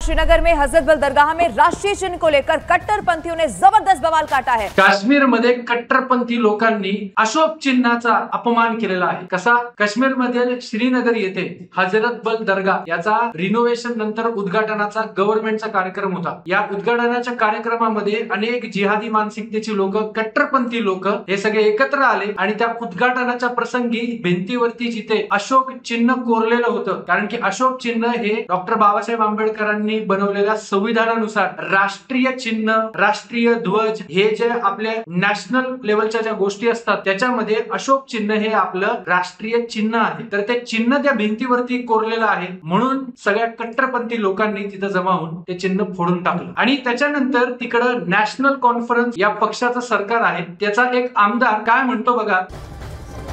श्रीनगर में हजरतबल दरगाह में राष्ट्रीय चिन्ह को लेकर कट्टरपंथियों ने जबरदस्त बवाल काटा है। काश्मीरमध्ये कट्टरपंथी लोकांनी अशोक चिन्हाचा अपमान केलेला आहे। कसा? काश्मीरमधील श्रीनगर येथे हजरतबल दरगाह याचा रिनोव्हेशन नंतर उद्घाटनाचा गव्हर्नमेंटचा कार्यक्रम होता। या उद्घाटनाच्या कार्यक्रमामध्ये अनेक जिहादी मानसिकतेची लोक, कट्टरपंथी लोक हे सगळे एकत्र आले आणि त्या उद्घाटनाच्या प्रसंगी भिंतीवरती जिथे अशोक चिन्ह कोरलेलं होतं, कारण की अशोक चिन्ह हे डॉक्टर बाबासाहेब आंबेडकरांनी बनवलेल्या संविधानानुसार राष्ट्रीय चिन्ह, राष्ट्रीय ध्वज हे जे आपल्या नॅशनल लेवलच्या ज्या गोष्टी असतात त्याच्यामध्ये अशोक चिन्ह हे आपलं राष्ट्रीय चिन्ह आहे। तर ते चिन्ह त्या भिंतीवरती कोरलेलं आहे म्हणून सगळ्या कट्टरपंथी लोकांनी तिथं जमा होऊन ते चिन्ह फोडून टाकलं। आणि त्याच्यानंतर तिकडं नॅशनल कॉन्फरन्स या पक्षाचं सरकार आहे, त्याचा एक आमदार काय म्हणतो बघा,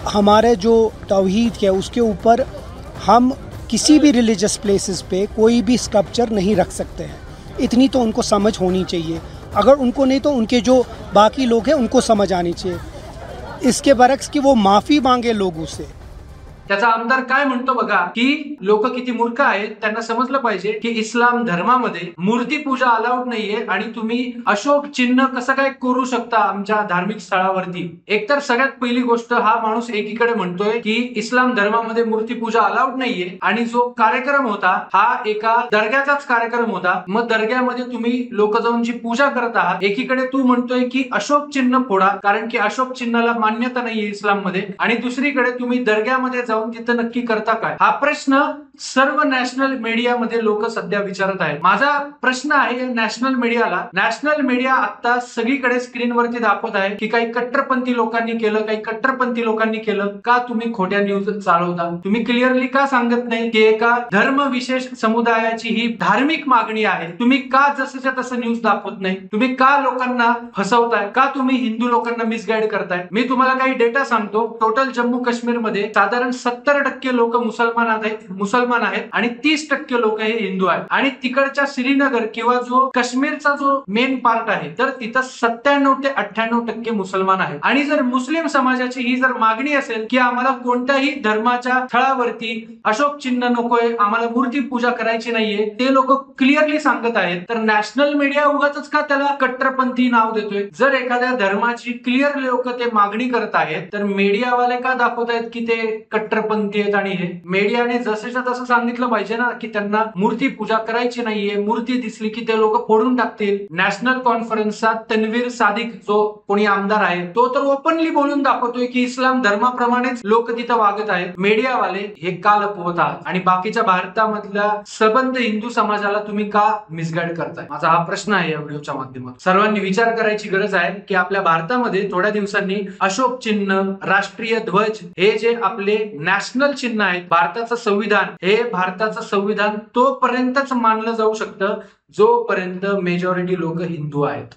हमारे जो तौहीद है उसके ऊपर हम किसी भी रिलीजियस प्लेसेस पे कोई भी स्कल्पचर नहीं रख सकते हैं। इतनी तो उनको समझ होनी चाहिए। अगर उनको नहीं तो उनके जो बाकी लोग हैं उनको समझ आनी चाहिए। इसके बरक्स कि वो माफ़ी मांगे लोगों से। त्याचा आमदार काय म्हणतो बघा की लोक किती मूर्ख आहेत, त्यांना समजलं पाहिजे की इस्लाम धर्मामध्ये मूर्ती पूजा अलाउड नाहीये आणि तुम्ही अशोक चिन्ह कसं काय करू शकता आमच्या धार्मिक स्थळावरती। एकतर सगळ्यात पहिली गोष्ट, हा माणूस एकीकडे म्हणतोय की इस्लाम धर्मामध्ये मूर्ती पूजा अलाउड नाहीये आणि जो कार्यक्रम होता हा एका दर्ग्याचाच कार्यक्रम होता। मग दर्ग्यामध्ये तुम्ही लोक जाऊन जी पूजा करत आहात, एकीकडे तू म्हणतोय की अशोक चिन्ह फोडा कारण की अशोक चिन्हाला मान्यता नाहीये इस्लाम मध्ये, आणि दुसरीकडे तुम्ही दर्ग्यामध्ये जाऊन तिथं नक्की करता काय? हा प्रश्न सर्व नॅशनल मीडियामध्ये लोक सध्या विचारत आहेत। माझा प्रश्न आहे नॅशनल मीडियाला, नॅशनल मीडिया आता सगळीकडे स्क्रीनवरती दाखवत आहे की काही कट्टरपंथी लोकांनी केलं, काही कट्टरपंथी लोकांनी केलं। का तुम्ही खोट्या न्यूज चालवता? तुम्ही क्लिअरली का सांगत नाही की एका धर्म विशेष समुदायाची ही धार्मिक मागणी आहे? तुम्ही का जसंच्या तसं न्यूज दाखवत नाही? तुम्ही का लोकांना फसवताय? का तुम्ही हिंदू लोकांना मिसगाईड करताय? मी तुम्हाला काही डेटा सांगतो। टोटल जम्मू काश्मीर मध्ये साधारण 70% लोक मुसलमान आहेत आणि 30% लोक हे हिंदू आहेत। आणि तिकडच्या श्रीनगर किंवा जो काश्मीरचा जो मेन पार्ट आहे तर तिथं 97 ते 98% मुसलमान आहेत। आणि जर मुस्लिम समाजाची ही जर मागणी असेल की आम्हाला कोणत्याही धर्माच्या स्थळावरती अशोक चिन्ह नकोय, आम्हाला मूर्ती पूजा करायची नाहीये, ते लोक क्लिअरली सांगत आहेत, तर नॅशनल मीडिया उगाच का त्याला कट्टरपंथी नाव देतोय? जर एखाद्या धर्माची क्लिअर लोक ते मागणी करत आहेत तर मीडियावाले का दाखवत आहेत की ते कट्टरपंथी आहेत? आणि हे मीडियाने जसंच्या तसं सांगितलं पाहिजे ना की त्यांना मूर्ती पूजा करायची नाहीये, मूर्ती दिसली की ते लोक फोडून टाकतील। नॅशनल कॉन्फरन्सचा तन्वीर सादिक जो कोणी आमदार आहे तो तर ओपनली बोलून दाखवतोय की इस्लाम धर्माप्रमाणेच लोक तिथं वागत आहेत। मीडियावाले हे का लपवत आहात आणि बाकीच्या भारतामधल्या सबंध हिंदू समाजाला तुम्ही का मिसगाईड करताय? माझा हा प्रश्न आहे या व्हिडिओच्या माध्यमातून। सर्वांनी विचार करायची गरज आहे की आपल्या भारतामध्ये थोड्या दिवसांनी अशोक चिन्ह, राष्ट्रीय ध्वज हे जे आपले नॅशनल चिन्ह आहेत, भारताचं संविधान हे भारताचं संविधान तोपर्यंतच मानलं जाऊ शकतं जोपर्यंत मेजॉरिटी लोक हिंदू आहेत।